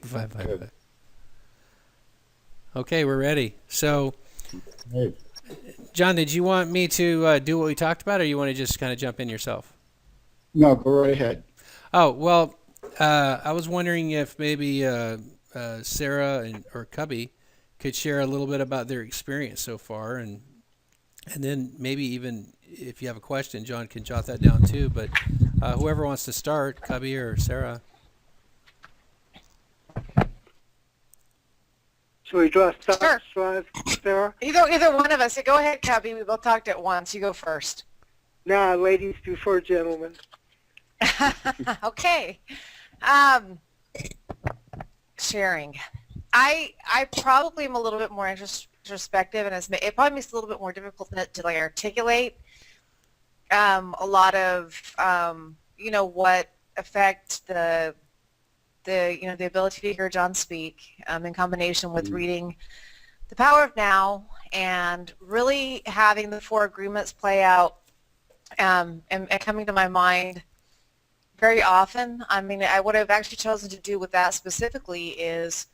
Five, five, Good. five. Okay, we're ready. So, Hey. John, did you want me to do what we talked about, or you want to just kind of jump in yourself? No, go right ahead. Oh, well, I was wondering if maybe Sarah or Cubby could share a little bit about their experience so far, and then maybe even if you have a question, John can jot that down too. But whoever wants to start, Cubby or Sarah. Should we Sure. start, Sarah? Either one of us. Go ahead, Cubby. We both talked at once. You go first. Nah, ladies before gentlemen. Okay. Um, Sharing. I probably am a little bit more introspective, and it probably makes it a little bit more difficult to like articulate a lot of what affect the ability to hear John speak in combination with reading The Power of Now and really having the four agreements play out and coming to my mind very often. I mean, what I've actually chosen to do with that specifically is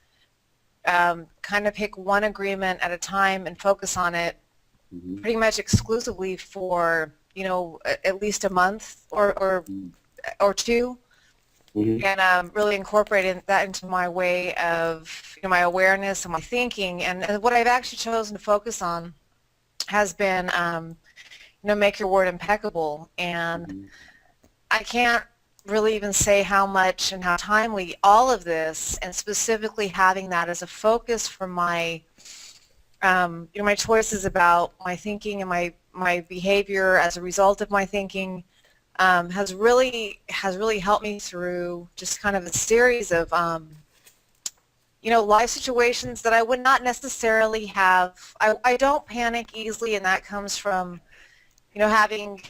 kind of pick one agreement at a time and focus on it Mm-hmm. pretty much exclusively for, at least a month or two, Mm-hmm. and really incorporating that into my way of my awareness and my thinking. And what I've actually chosen to focus on has been, make your word impeccable. And I can't really even say how much and how timely all of this, and specifically having that as a focus for my, my choices about my thinking and my behavior as a result of my thinking, has really helped me through just kind of a series of life situations that I would not necessarily have. I don't panic easily, and that comes from having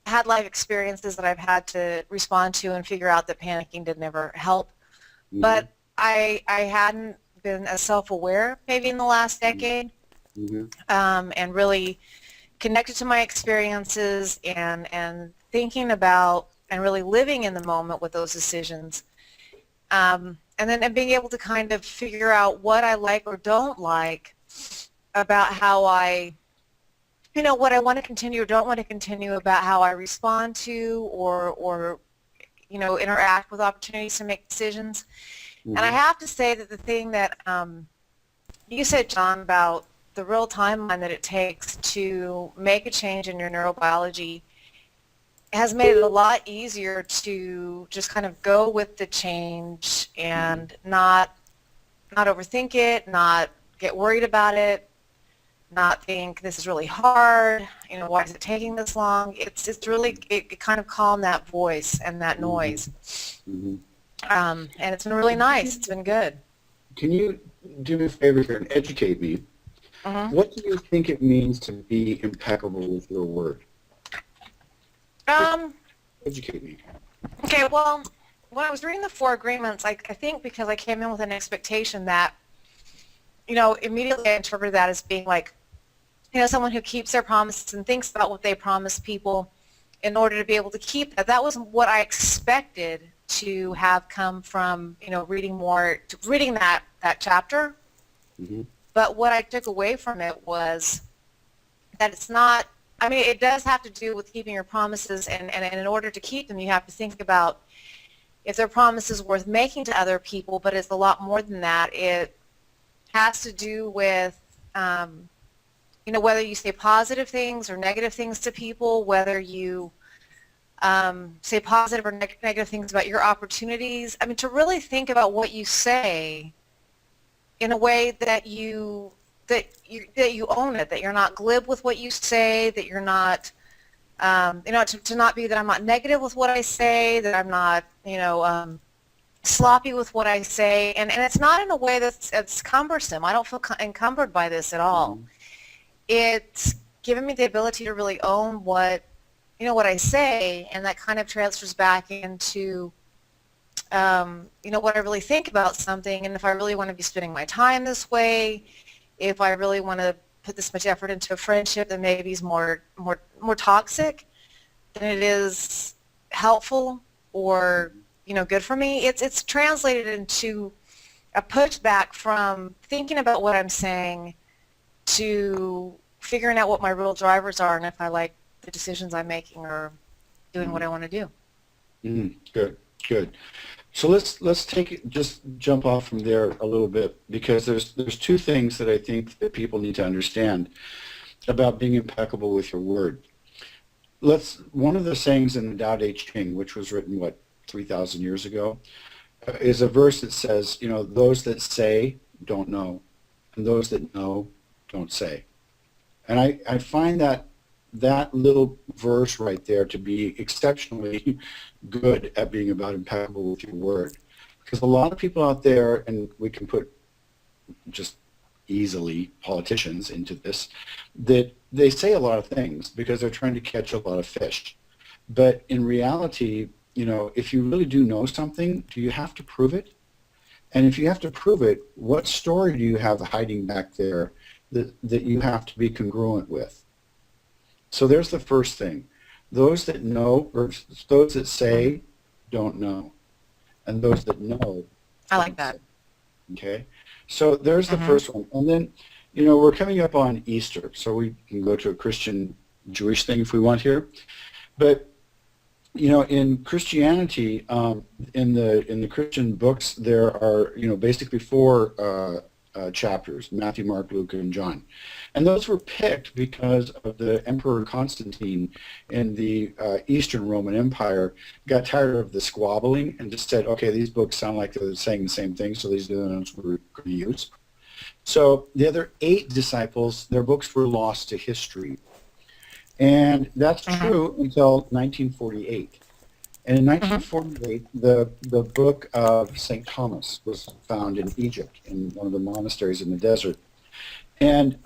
had life experiences that I've had to respond to and figure out that panicking didn't ever help. Mm-hmm. But I hadn't been as self-aware maybe in the last decade, Mm-hmm. and really connected to my experiences and thinking about and really living in the moment with those decisions, and then being able to kind of figure out what I like or don't like about how I, what I want to continue or don't want to continue, about how I respond to or interact with opportunities to make decisions. Mm-hmm. And I have to say that the thing that you said, John, about the real timeline that it takes to make a change in your neurobiology has made it a lot easier to just kind of go with the change and not overthink it, not get worried about it, not think this is really hard, why is it taking this long? It's really, it kind of calmed that voice and that noise. Mm-hmm. And it's been really nice. It's been good. Can you do me a favor here and educate me? Mm-hmm. What do you think it means to be impeccable with your word? Educate me. Okay, well, when I was reading the Four Agreements, I think because I came in with an expectation that, immediately I interpreted that as being like, someone who keeps their promises and thinks about what they promise people in order to be able to keep that. That was what I expected to have come from, reading that chapter. Mm-hmm. But what I took away from it was that it's not, it does have to do with keeping your promises, and in order to keep them, you have to think about if their promises worth making to other people, but it's a lot more than that. It has to do with, whether you say positive things or negative things to people, whether you say positive or negative things about your opportunities. To really think about what you say in a way that you own it, that you're not glib with what you say, that you're not, to not be that I'm not negative with what I say, that I'm not, sloppy with what I say, and it's not in a way that's cumbersome. I don't feel encumbered by this at all. Mm-hmm. It's given me the ability to really own what I say, and that kind of transfers back into what I really think about something, and if I really want to be spending my time this way, if I really want to put this much effort into a friendship that maybe is more toxic than it is helpful or good for me. It's translated into a pushback from thinking about what I'm saying to figuring out what my real drivers are and if I like the decisions I'm making or doing what I want to do. Good, good. So let's just jump off from there a little bit, because there's two things that I think that people need to understand about being impeccable with your word. One of the sayings in the Tao Te Ching, which was written 3,000 years ago, is a verse that says, those that say don't know, and those that know don't say. And I find that little verse right there to be exceptionally good at being about impeccable with your word. Because a lot of people out there, and we can put just easily politicians into this, that they say a lot of things because they're trying to catch a lot of fish. But in reality, if you really do know something, do you have to prove it? And if you have to prove it, what story do you have hiding back there that you have to be congruent with? So there's the first thing. Those that know, or those that say, don't know. And those that know. I like that. Say. Okay? So there's the first one. And then, we're coming up on Easter, so we can go to a Christian Jewish thing if we want here. But, in Christianity, in the Christian books, there are, basically four chapters: Matthew, Mark, Luke, and John. And those were picked because of the Emperor Constantine in the Eastern Roman Empire got tired of the squabbling and just said, okay, these books sound like they're saying the same thing, so these are the ones we're going to use. So the other 8 disciples, their books were lost to history. And that's true until 1948. And in 1948, the book of St. Thomas was found in Egypt, in one of the monasteries in the desert. And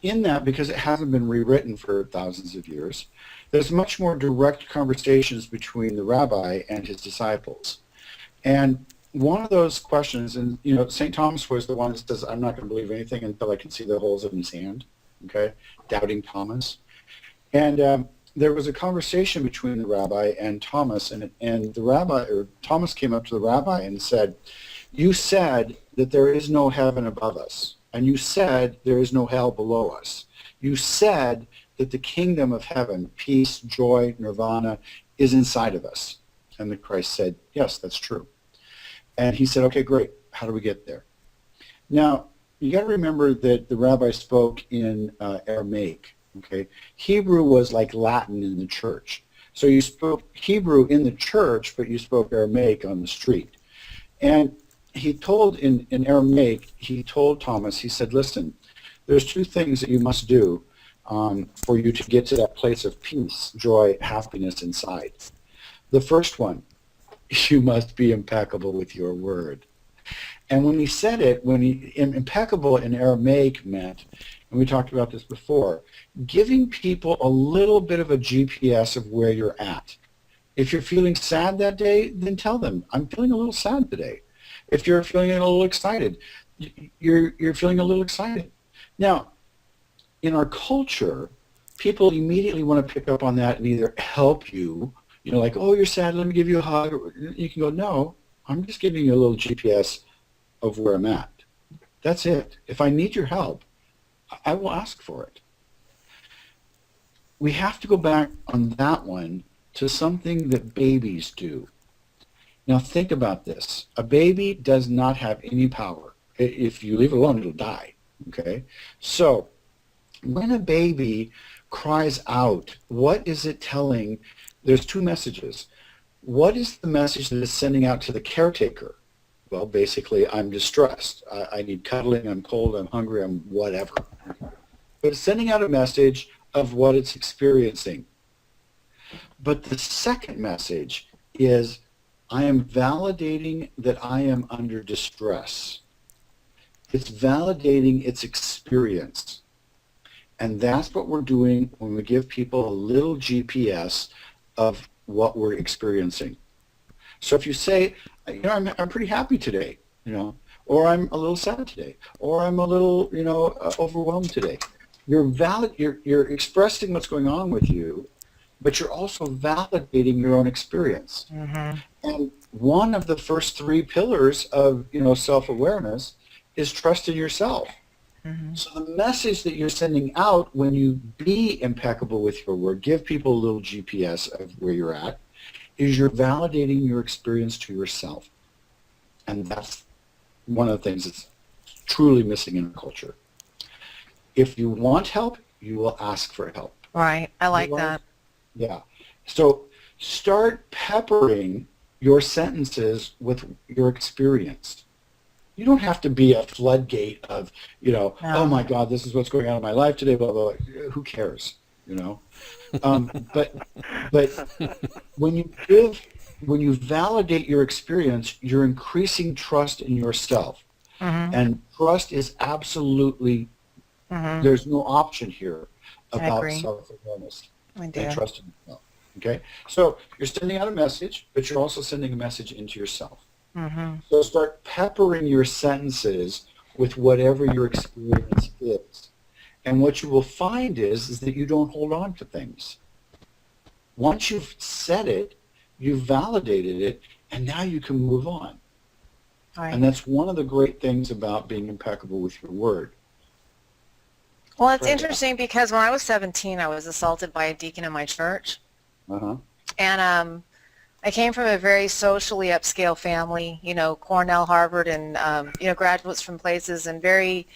in that, because it hasn't been rewritten for thousands of years, there's much more direct conversations between the rabbi and his disciples. And one of those questions, and St. Thomas was the one that says, I'm not going to believe anything until I can see the holes in his hand, okay? Doubting Thomas. And there was a conversation between the rabbi and Thomas, and the rabbi, or Thomas came up to the rabbi and said, you said that there is no heaven above us, and you said there is no hell below us. You said that the kingdom of heaven, peace, joy, nirvana, is inside of us. And the Christ said, yes, that's true. And he said, okay, great. How do we get there? Now, you got to remember that the rabbi spoke in Aramaic. Okay, Hebrew was like Latin in the church. So you spoke Hebrew in the church, but you spoke Aramaic on the street. And he told in Aramaic, he told Thomas, he said, listen, there's 2 things that you must do for you to get to that place of peace, joy, happiness inside. The first one, you must be impeccable with your word. And when he said it, impeccable in Aramaic meant, and we talked about this before, giving people a little bit of a GPS of where you're at. If you're feeling sad that day, then tell them, I'm feeling a little sad today. If you're feeling a little excited, you're feeling a little excited. Now, in our culture, people immediately want to pick up on that and either help you, like, oh, you're sad, let me give you a hug. You can go, no, I'm just giving you a little GPS of where I'm at. That's it. If I need your help, I will ask for it. We have to go back on that one to something that babies do. Now think about this. A baby does not have any power. If you leave it alone, it'll die. Okay? So when a baby cries out, what is it telling? There's 2 messages. What is the message that it's sending out to the caretaker? Well, basically, I'm distressed. I need cuddling, I'm cold, I'm hungry, I'm whatever. But it's sending out a message of what it's experiencing. But the second message is, I am validating that I am under distress. It's validating its experience. And that's what we're doing when we give people a little GPS of what we're experiencing. So if you say, I'm pretty happy today, or I'm a little sad today, or I'm a little, overwhelmed today. You're expressing what's going on with you, but you're also validating your own experience. And one of the first three pillars of, self-awareness is trust in yourself. Mm-hmm. So the message that you're sending out when you be impeccable with your word, give people a little GPS of where you're at, is you're validating your experience to yourself. And that's one of the things that's truly missing in our culture. If you want help, you will ask for help. Right. I like that. Yeah. So start peppering your sentences with your experience. You don't have to be a floodgate of, No. oh my God, this is what's going on in my life today, blah, blah, blah. Who cares, But when you validate your experience, you're increasing trust in yourself. Mm-hmm. And trust is absolutely, Mm-hmm. there's no option here I about agree. self-awareness I do. and trust in yourself. Okay? So you're sending out a message, but you're also sending a message into yourself. Mm-hmm. So start peppering your sentences with whatever your experience is. And what you will find is that you don't hold on to things. Once you've said it, you've validated it, and now you can move on. Right. And that's one of the great things about being impeccable with your word. Well, it's Right. interesting because when I was 17, I was assaulted by a deacon in my church. Uh-huh. And I came from a very socially upscale family, Cornell, Harvard, and, graduates from places, and very,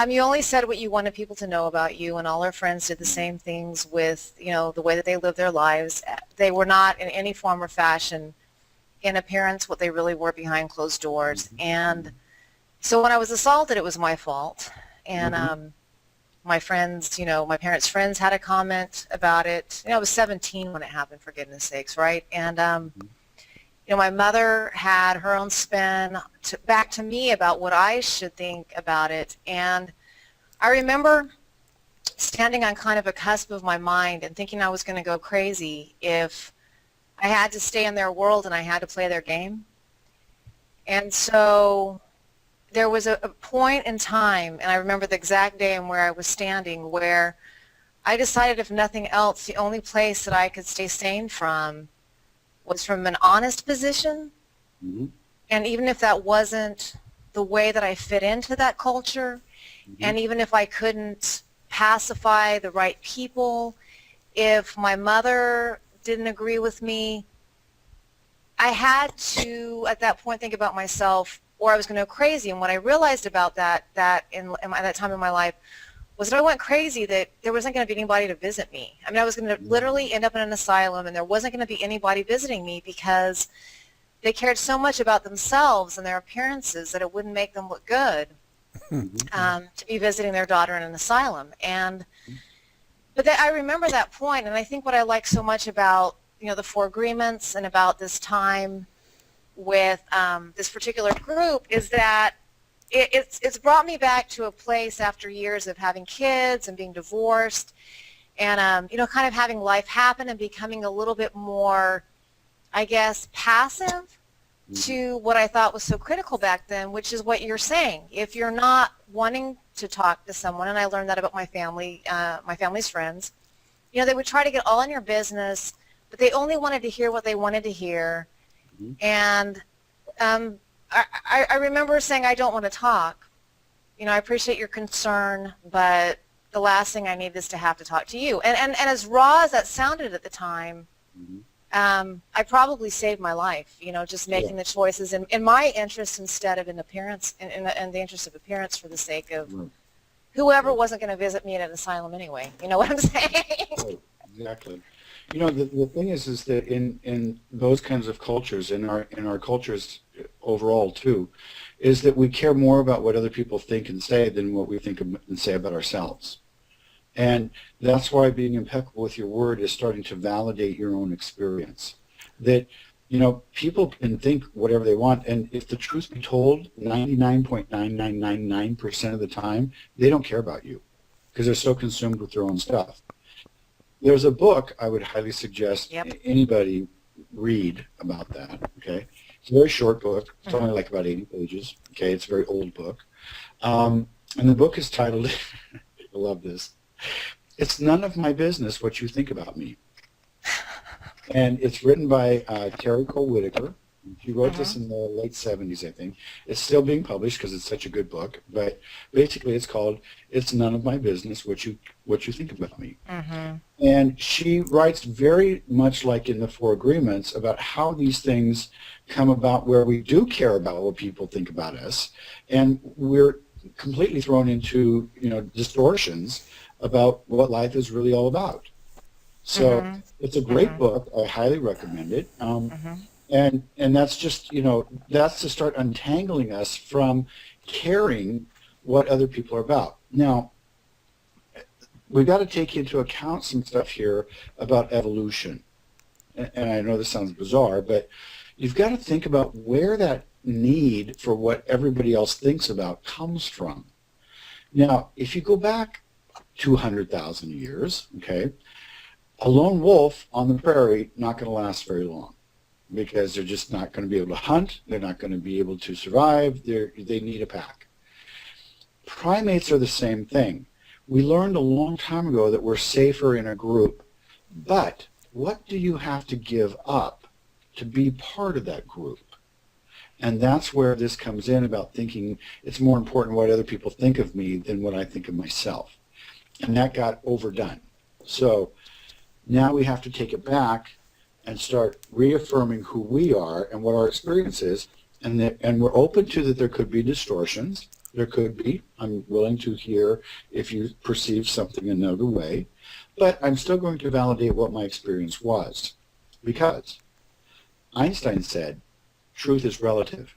you only said what you wanted people to know about you, and all our friends did the same things with, the way that they lived their lives. They were not in any form or fashion in appearance what they really were behind closed doors. And so when I was assaulted, it was my fault. And my friends, my parents' friends had a comment about it. I was 17 when it happened, for goodness sakes, right? And, my mother had her own spin back to me about what I should think about it. And I remember standing on kind of a cusp of my mind and thinking I was going to go crazy if I had to stay in their world and I had to play their game. And so there was a point in time, and I remember the exact day and where I was standing, where I decided, if nothing else, the only place that I could stay sane from was from an honest position. Mm-hmm. And even if that wasn't the way that I fit into that culture, and even if I couldn't pacify the right people, if my mother didn't agree with me, I had to, at that point, think about myself, or I was going to go crazy. And what I realized about that in that time in my life was that I went crazy, that there wasn't going to be anybody to visit me. I mean, I was going to literally end up in an asylum, and there wasn't going to be anybody visiting me because they cared so much about themselves and their appearances that it wouldn't make them look good to be visiting their daughter in an asylum. But I remember that point, and I think what I like so much about the 4 agreements and about this time with this particular group is that it's brought me back to a place after years of having kids and being divorced and, kind of having life happen and becoming a little bit more, I guess, passive to what I thought was so critical back then, which is what you're saying. If you're not wanting to talk to someone, and I learned that about my family, my family's friends, they would try to get all in your business, but they only wanted to hear what they wanted to hear. And I remember saying, I don't want to talk. I appreciate your concern, but the last thing I need is to have to talk to you. And as raw as that sounded at the time, I probably saved my life, just making the choices in my interest instead of in appearance, in the interest of appearance for the sake of whoever wasn't going to visit me at an asylum anyway. You know what I'm saying? Right. Exactly. The thing is that in those kinds of cultures, in our cultures overall too, is that we care more about what other people think and say than what we think and say about ourselves. And that's why being impeccable with your word is starting to validate your own experience. That, people can think whatever they want, and if the truth be told, 99.9999% of the time, they don't care about you because they're so consumed with their own stuff. There's a book I would highly suggest anybody read about that, okay? It's a very short book. It's only like about 80 pages, okay? It's a very old book. And the book is titled, I love this, It's None of My Business What You Think About Me. And it's written by Terry Cole Whitaker, He wrote this in the late 70s, I think. It's still being published because it's such a good book. But basically, it's called "It's None of My Business What You Think About Me." And she writes very much like in the Four Agreements about how these things come about where we do care about what people think about us, and we're completely thrown into distortions about what life is really all about. So it's a great book. I highly recommend it. And that's just that's to start untangling us from caring what other people are about. Now, we've got to take into account some stuff here about evolution. And I know this sounds bizarre, but you've got to think about where that need for what everybody else thinks about comes from. Now, if you go back 200,000 years, okay, a lone wolf on the prairie not going to last very long because they're just not going to be able to hunt. They're not going to be able to survive. They need a pack. Primates are the same thing. We learned a long time ago that we're safer in a group, but what do you have to give up to be part of that group? And that's where this comes in about thinking it's more important what other people think of me than what I think of myself. And that got overdone. So now we have to take it back and start reaffirming who we are and what our experience is. And we're open to that there could be distortions. There could be. I'm willing to hear if you perceive something another way. But I'm still going to validate what my experience was. Because Einstein said, truth is relative.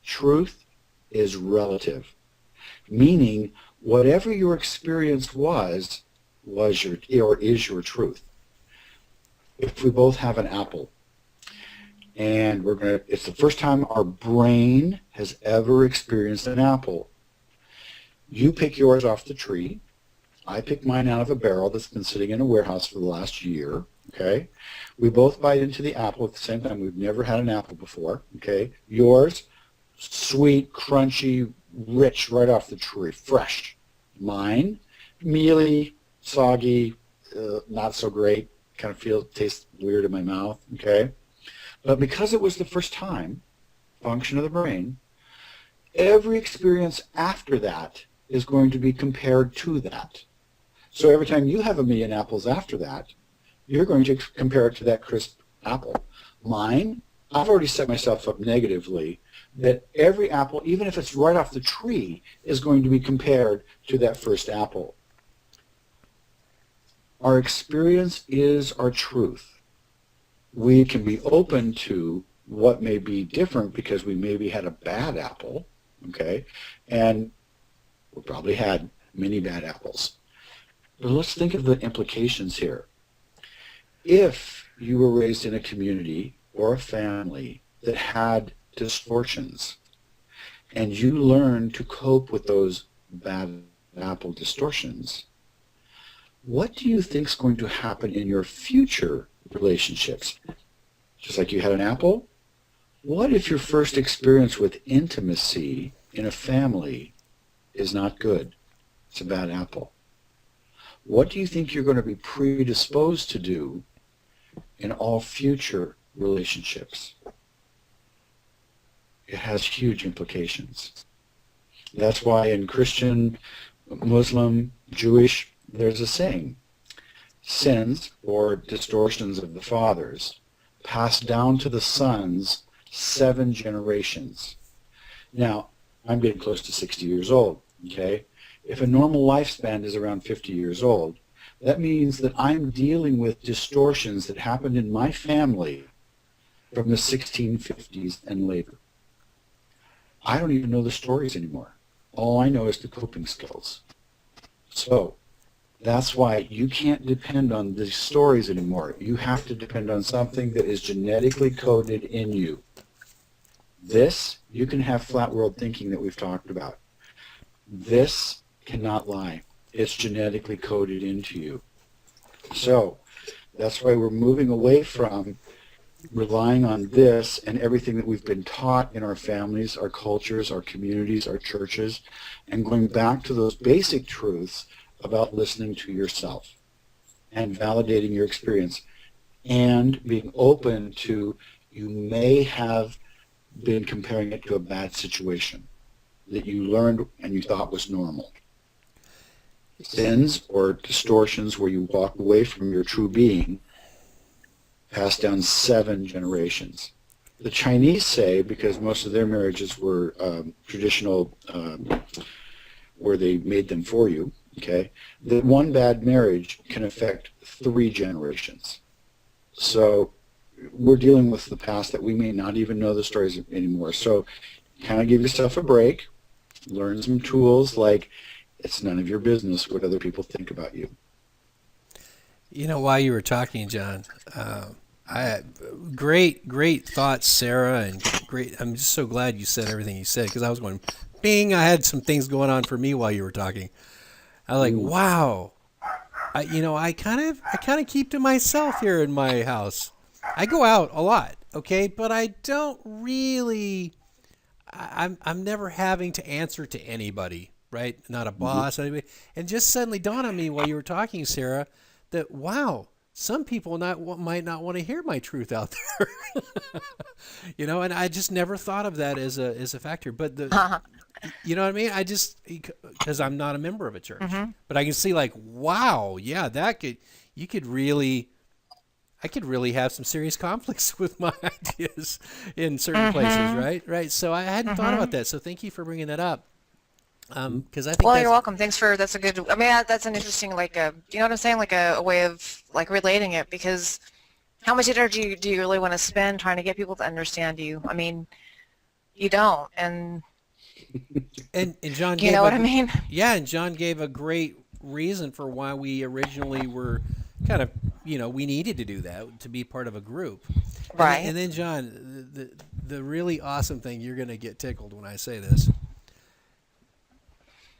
Truth is relative. Meaning, whatever your experience was your, or is your truth. If we both have an apple, and it's the first time our brain has ever experienced an apple. You pick yours off the tree. I pick mine out of a barrel that's been sitting in a warehouse for the last year, okay? We both bite into the apple at the same time. We've never had an apple before, okay? Yours, sweet, crunchy, rich, right off the tree, fresh. Mine, mealy, soggy, not so great, kind of tastes weird in my mouth, okay? But because it was the first time, function of the brain, every experience after that is going to be compared to that. So every time you have a million apples after that, you're going to compare it to that crisp apple. Mine, I've already set myself up negatively that every apple, even if it's right off the tree, is going to be compared to that first apple. Our experience is our truth. We can be open to what may be different because we maybe had a bad apple, okay? And we probably had many bad apples. But let's think of the implications here. If you were raised in a community or a family that had distortions, and you learned to cope with those bad apple distortions, what do you think is going to happen in your future relationships? Just like you had an apple, what if your first experience with intimacy in a family is not good? It's a bad apple. What do you think you're going to be predisposed to do in all future relationships? It has huge implications. That's why in Christian, Muslim, Jewish, there's a saying, sins or distortions of the fathers passed down to the sons 7 generations. Now, I'm getting close to 60 years old, okay? If a normal lifespan is around 50 years old, that means that I'm dealing with distortions that happened in my family from the 1650s and later. I don't even know the stories anymore. All I know is the coping skills. So, that's why you can't depend on the stories anymore. You have to depend on something that is genetically coded in you. This, you can have flat world thinking that we've talked about. This cannot lie. It's genetically coded into you. So that's why we're moving away from relying on this and everything that we've been taught in our families, our cultures, our communities, our churches, and going back to those basic truths about listening to yourself and validating your experience and being open to you may have been comparing it to a bad situation that you learned and you thought was normal. Sins or distortions where you walk away from your true being passed down 7 generations. The Chinese say, because most of their marriages were traditional, where they made them for you, okay, that one bad marriage can affect 3 generations. So we're dealing with the past that we may not even know the stories anymore. So kind of give yourself a break, learn some tools like it's none of your business what other people think about you. You know, while you were talking, John, I great thoughts, Sarah, and great. I'm just so glad you said everything you said because I was going, bing. I had some things going on for me while you were talking. I was like, wow. I kind of keep to myself here in my house. I go out a lot, okay, but I don't really. I'm never having to answer to anybody, right? Not a boss, anybody. And just suddenly dawned on me while you were talking, Sarah, that wow, some people might not want to hear my truth out there. And I just never thought of that as a factor. But you know what I mean? I just because I'm not a member of a church, but I can see like, wow, yeah, I could really have some serious conflicts with my ideas in certain places, right? Right. So I hadn't thought about that. So thank you for bringing that up. Because I think Well, you're welcome. Thanks for, that's a good, I mean, that's an interesting, like, you know what I'm saying? Like a way of, like, relating it, because how much energy do you really want to spend trying to get people to understand you? I mean, you don't, and John you know what I mean? Yeah, and John gave a great reason for why we originally were kind of, we needed to do that to be part of a group. Right. And then John, the really awesome thing, you're going to get tickled when I say this.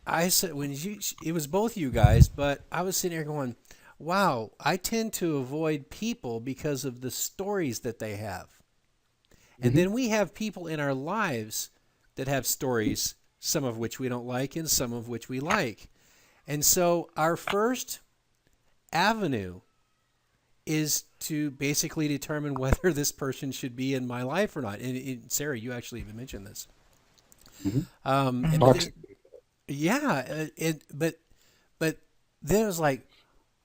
I said it was both you guys, but I was sitting here going, wow, I tend to avoid people because of the stories that they have. And then we have people in our lives that have stories, some of which we don't like and some of which we like. And so our first avenue is to basically determine whether this person should be in my life or not. And Sarah, you actually even mentioned this. Yeah, but then it was like,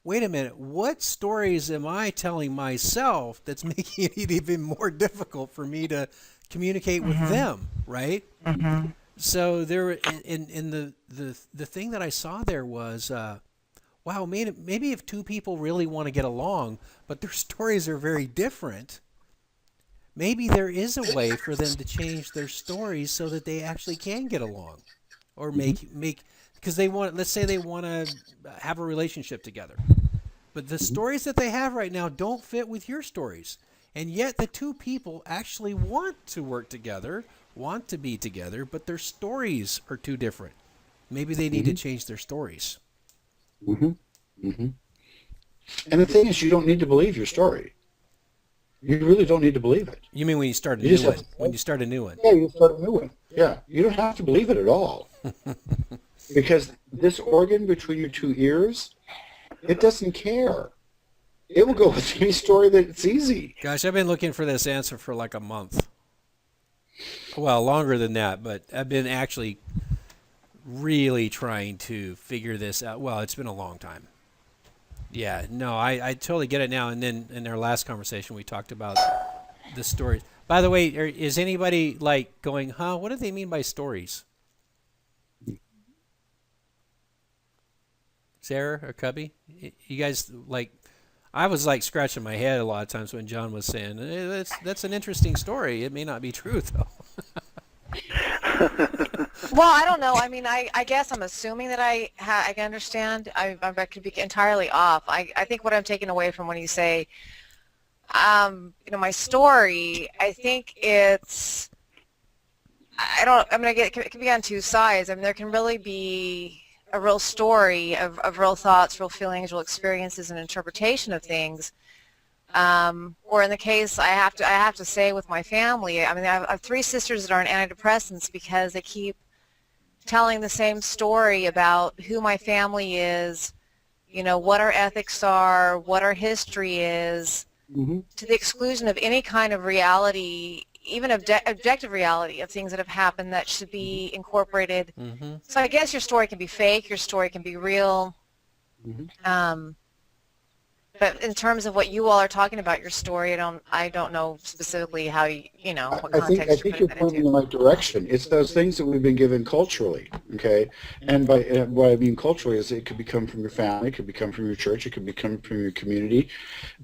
wait a minute, what stories am I telling myself that's making it even more difficult for me to communicate with them, right? So there, in the thing that I saw there was, wow, maybe if 2 people really want to get along, but their stories are very different, maybe there is a way for them to change their stories so that they actually can get along. Or make because let's say they want to have a relationship together, but the stories that they have right now don't fit with your stories, and yet the 2 people actually want to work together, want to be together, but their stories are too different. Maybe they need to change their stories. And the thing is, you don't need to believe your story. You really don't need to believe it. You mean when you start a new one? When you start a new one? Yeah, you start a new one. Yeah, you don't have to believe it at all. Because this organ between your 2 ears, it doesn't care. It will go with any story that it's easy. Gosh, I've been looking for this answer for like a month. Well, longer than that, but I've been actually really trying to figure this out. Well, it's been a long time. Yeah, no, I totally get it now. And then in our last conversation, we talked about the stories. By the way, is anybody like going, huh, what do they mean by stories? Sarah or Cubby? You guys, like, I was like scratching my head a lot of times when John was saying, that's an interesting story. It may not be true, though. Well, I don't know. I mean, I guess I'm assuming that I can understand. I could be entirely off. I think what I'm taking away from when you say, my story, I think it's, it can be on 2 sides. I mean, there can really be a real story of real thoughts, real feelings, real experiences, and interpretation of things. Or in the case, I have to say with my family, I mean, I have 3 sisters that are on antidepressants because they keep telling the same story about who my family is, what our ethics are, what our history is, to the exclusion of any kind of reality, even objective reality of things that have happened that should be incorporated. Mm-hmm. So I guess your story can be fake, your story can be real. But in terms of what you all are talking about your story, I don't know specifically how what I context think you're you're putting that pointing in into. the right direction. It's those things that we've been given culturally, okay? And by what I mean culturally is it could become from your family, it could become from your church, it could become from your community,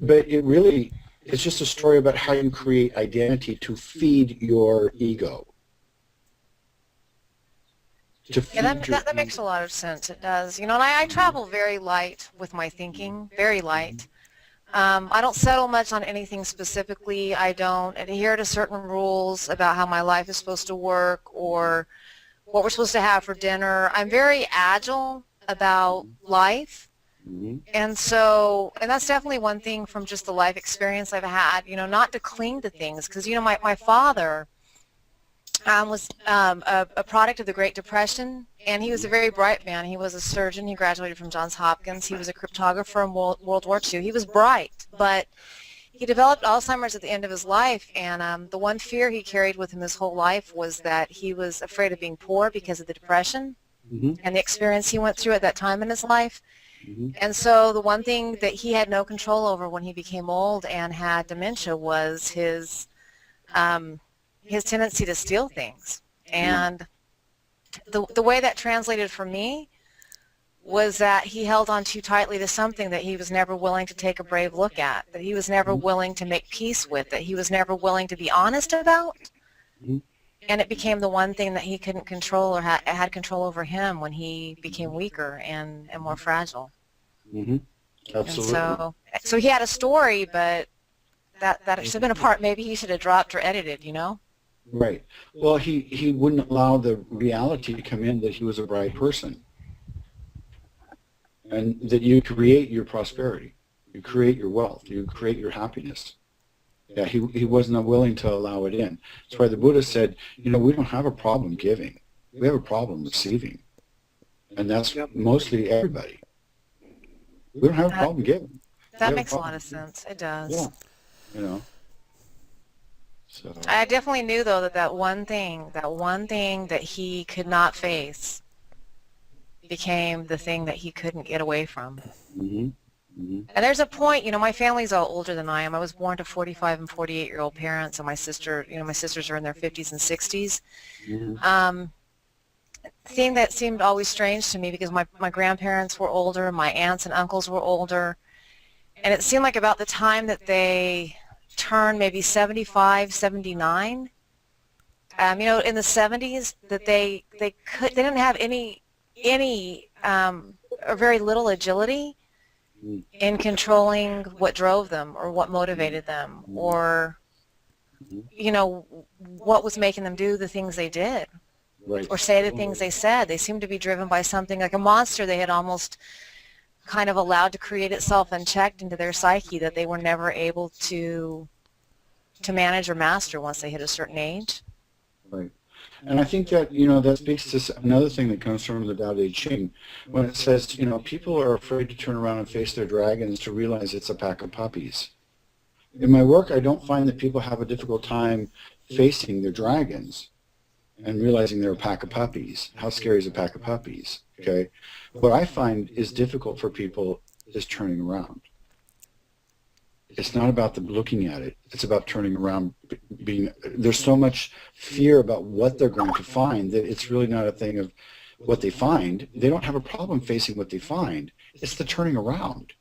but it's just a story about how you create identity to feed your ego. To Yeah, feed your that makes a lot of sense. It does. And I travel very light with my thinking, very light. I don't settle much on anything specifically. I don't adhere to certain rules about how my life is supposed to work or what we're supposed to have for dinner. I'm very agile about life. And that's definitely one thing from just the life experience I've had, not to cling to things. Because, my father was a product of the Great Depression, and he was a very bright man. He was a surgeon. He graduated from Johns Hopkins. He was a cryptographer in World War II. He was bright, but he developed Alzheimer's at the end of his life, and the one fear he carried with him his whole life was that he was afraid of being poor because of the Depression and the experience he went through at that time in his life. And so the one thing that he had no control over when he became old and had dementia was his tendency to steal things. And the way that translated for me was that he held on too tightly to something that he was never willing to take a brave look at, that he was never willing to make peace with, that he was never willing to be honest about. And it became the one thing that he couldn't control or had control over him when he became weaker and more fragile. Absolutely. And so he had a story, but that should have been a part maybe he should have dropped or edited, Right. Well, he wouldn't allow the reality to come in that he was a bright person and that you create your prosperity, you create your wealth, you create your happiness. Yeah, he wasn't willing to allow it in. That's why the Buddha said, we don't have a problem giving. We have a problem receiving. And that's mostly everybody. We don't have a problem giving. That makes a lot of sense. It does. Yeah. So. I definitely knew, though, that one thing that he could not face became the thing that he couldn't get away from. And there's a point, my family's all older than I am. I was born to 45 and 48-year-old parents, and my sisters are in their 50s and 60s. Thing that seemed always strange to me because my grandparents were older, my aunts and uncles were older, and it seemed like about the time that they turned maybe 75, 79, in the 70s, that they didn't have any or very little agility in controlling what drove them or what motivated them or what was making them do the things they did. Right. Or say the things they said. They seemed to be driven by something like a monster they had almost kind of allowed to create itself unchecked into their psyche that they were never able to manage or master once they hit a certain age. Right. And I think that, that speaks to another thing that comes from the Tao Te Ching when it says, people are afraid to turn around and face their dragons to realize it's a pack of puppies. In my work, I don't find that people have a difficult time facing their dragons and realizing they're a pack of puppies. How scary is a pack of puppies? Okay. What I find is difficult for people is turning around. It's not about them looking at it. It's about turning around. There's so much fear about what they're going to find that it's really not a thing of what they find. They don't have a problem facing what they find. It's the turning around.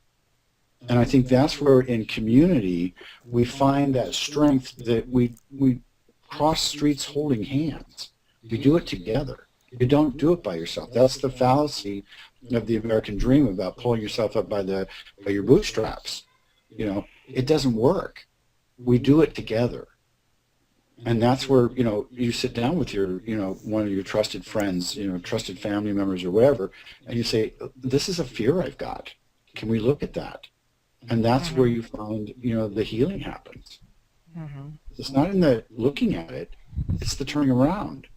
And I think that's where in community we find that strength that we cross streets holding hands. You do it together. You don't do it by yourself. That's the fallacy of the American dream about pulling yourself up by your bootstraps. It doesn't work. We do it together. And that's where, you sit down with your, one of your trusted friends, trusted family members or whatever, and you say, this is a fear I've got. Can we look at that? And that's where you find, the healing happens. It's not in the looking at it, it's the turning around.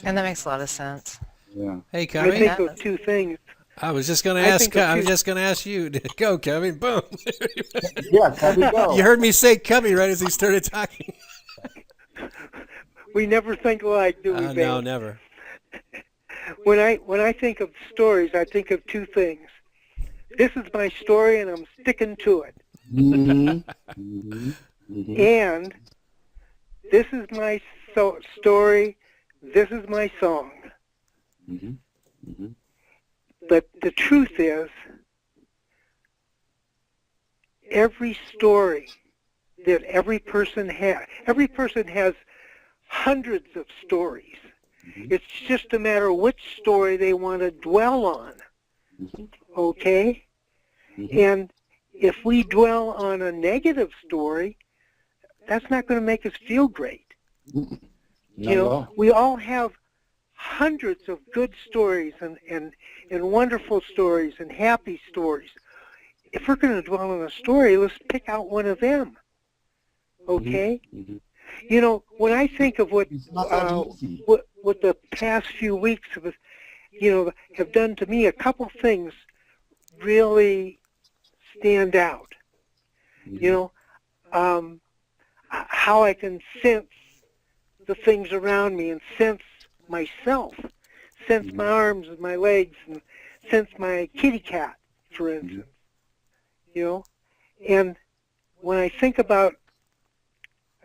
And that makes a lot of sense. Yeah. Hey, I Cubby. think those two things I was just going to I ask. think of I was two. just going to ask you to go, Kevin. Boom. Yeah, Cubby, go. You heard me say Cubby right as he started talking. We never think alike, do we, No, Van? never. When I think of stories, I think of two things. This is my story, and I'm sticking to it. Mm-hmm. Mm-hmm. Mm-hmm. And this is my story. This is my song. Mm-hmm. Mm-hmm. But the truth is, every story that every person has hundreds of stories. Mm-hmm. It's just a matter of which story they want to dwell on. Mm-hmm. Okay? Mm-hmm. And if we dwell on a negative story, that's not going to make us feel great. Not You at know, all. we all have hundreds of good stories and wonderful stories and happy stories. If we're going to dwell on a story, let's pick out one of them. Okay? Mm-hmm. You know, when I think of what It's not that easy. what the past few weeks have done to me, a couple things really stand out. You know, how I can sense the things around me and sense myself, sense my arms and my legs, and sense my kitty cat, for instance. You know, and when I think about,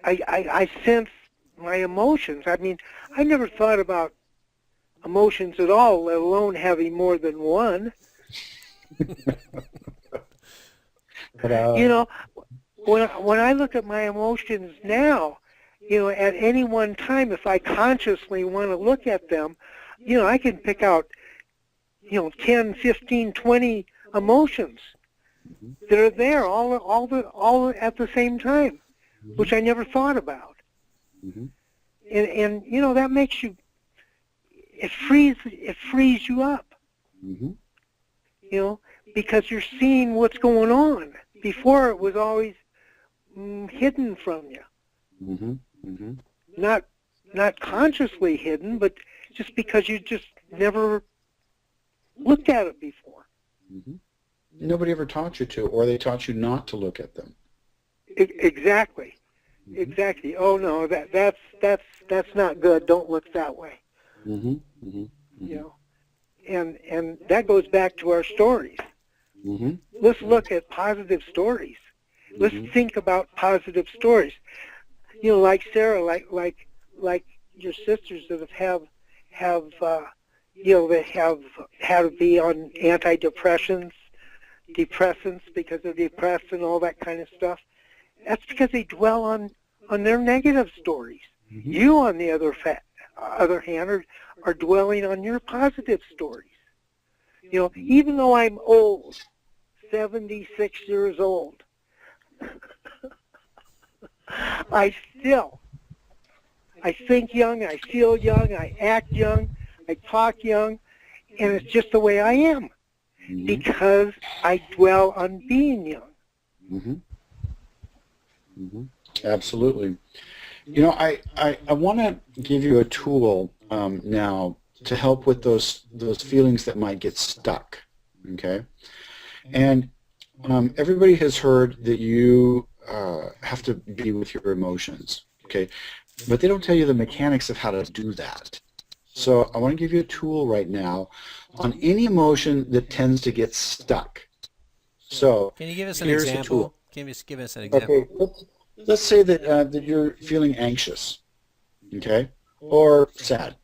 I sense my emotions. I mean, I never thought about emotions at all, let alone having more than one. But, You know, when I look at my emotions now, you know, at any one time, if I consciously want to look at them, you know, I can pick out, 10, 15, 20 emotions that are there all at the same time, which I never thought about. Mhm. And you know, that makes you, it frees you up, Mm-hmm. you know, because you're seeing what's going on. Before it was always hidden from you. Mm-hmm. Mm-hmm. Not consciously hidden, but just because you just never looked at it before. Mm-hmm. Nobody ever taught you to, or they taught you not to look at them. Exactly. Mm-hmm. Exactly. Oh no, that's not good. Don't look that way. Mm-hmm. Mm-hmm. Mm-hmm. You know. And that goes back to our stories. Mm-hmm. Let's look at positive stories. Let's Mm-hmm. think about positive stories. You know, like Sarah, like your sisters that have that have had to be on antidepressants, depressants because they're depressed and all that kind of stuff. That's because they dwell on their negative stories. Mm-hmm. You, on the other hand, are dwelling on your positive stories. You know, even though I'm old, 76 years old, I think young, I feel young, I act young, I talk young, and it's just the way I am Mm-hmm. because I dwell on being young. Mm-hmm. Mm-hmm. Absolutely. You know, I want to give you a tool now to help with those feelings that might get stuck. Okay, and everybody has heard that you have to be with your emotions. Okay, but they don't tell you the mechanics of how to do that. So I want to give you a tool right now on any emotion that tends to get stuck. So Can you give us an here's the tool. example? Can you give us an Okay, example? let's say that you're feeling anxious, okay, or sad,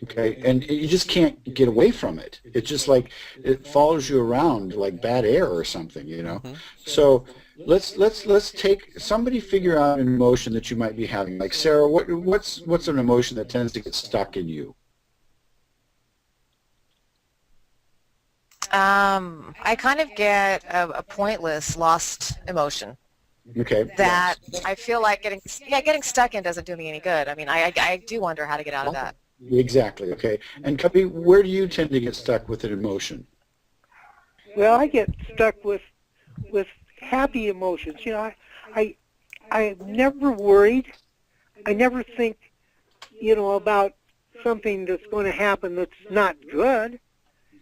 okay, and you just can't get away from it. It's just like it follows you around like bad air or something, you know. Mm-hmm. So let's take somebody figure out an emotion that you might be having. Like Sarah, what's an emotion that tends to get stuck in you? I kind of get a pointless, lost emotion Okay. that I feel like getting stuck in doesn't do me any good. I mean, I do wonder how to get out of that. Exactly. Okay. And Cubby, where do you tend to get stuck with an emotion? Well, I get stuck with happy emotions. You know, I'm never worried. I never think, about something that's going to happen that's not good.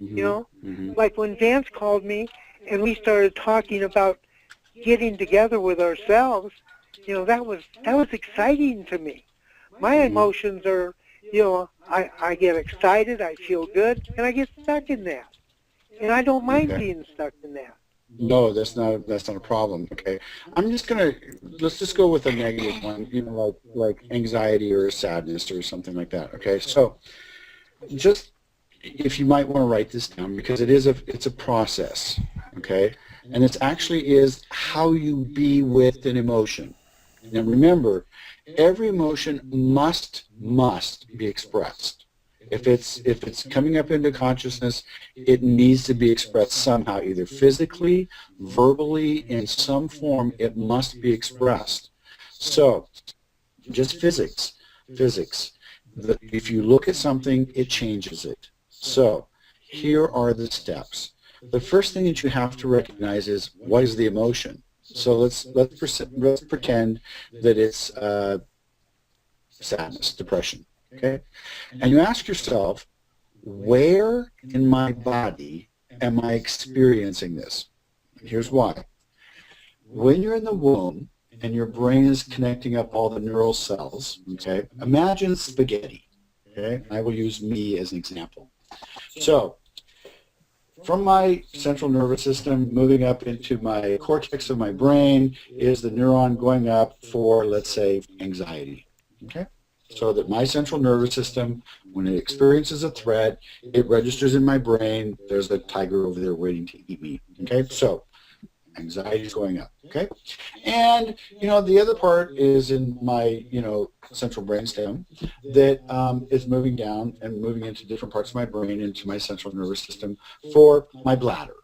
You know, like when Vance called me and we started talking about getting together with ourselves, you know, that was exciting to me. My emotions are, you know, I get excited, I feel good, and I get stuck in that. And I don't mind Okay. being stuck in that. No, that's not a problem. Okay, let's just go with a negative one. You know, like anxiety or sadness or something like that. Okay, so just if you might want to write this down because it's a process. Okay, and it actually is how you be with an emotion. Now remember, every emotion must be expressed. If it's coming up into consciousness, it needs to be expressed somehow, either physically, verbally, in some form. It must be expressed. So, just physics. If you look at something, it changes it. So, here are the steps. The first thing that you have to recognize is what is the emotion. So let's pretend that it's sadness, depression. Okay, and you ask yourself, where in my body am I experiencing this? Here's why. When you're in the womb and your brain is connecting up all the neural cells, okay, imagine spaghetti. Okay, I will use me as an example. So from my central nervous system moving up into my cortex of my brain is the neuron going up for, let's say, anxiety. Okay? So that my central nervous system, when it experiences a threat, it registers in my brain, there's a tiger over there waiting to eat me. Okay? So anxiety is going up. Okay? And, the other part is in my, central brainstem that is moving down and moving into different parts of my brain, into my central nervous system for my bladder.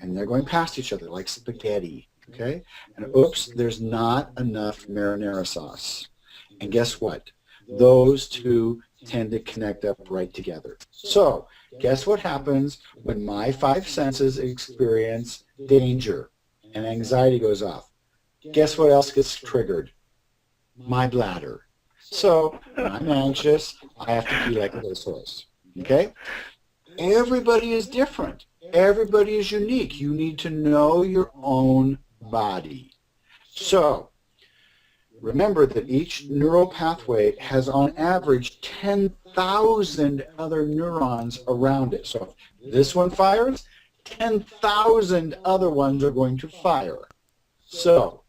And they're going past each other like spaghetti. Okay? And oops, there's not enough marinara sauce. And guess what? Those two tend to connect up right together. So, guess what happens when my five senses experience danger and anxiety goes off? Guess what else gets triggered? My bladder. So, when I'm anxious, I have to pee like a racehorse. Okay? Everybody is different. Everybody is unique. You need to know your own body. So, remember that each neural pathway has on average 10,000 other neurons around it. So if this one fires, 10,000 other ones are going to fire. So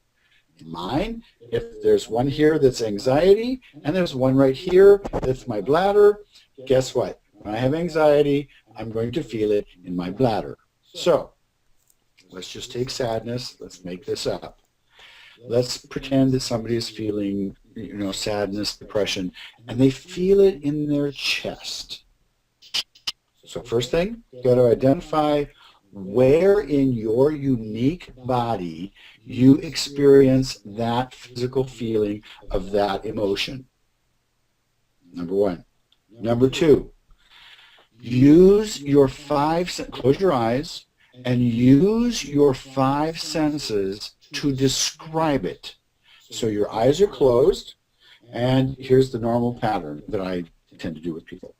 in mine, if there's one here that's anxiety and there's one right here that's my bladder, guess what? When I have anxiety, I'm going to feel it in my bladder. So let's just take sadness. Let's make this up. Let's pretend that somebody is feeling, sadness, depression, and they feel it in their chest. So first thing, you got to identify where in your unique body you experience that physical feeling of that emotion. Number one. Number two, close your eyes and use your five senses to describe it. So your eyes are closed, and here's the normal pattern that I tend to do with people.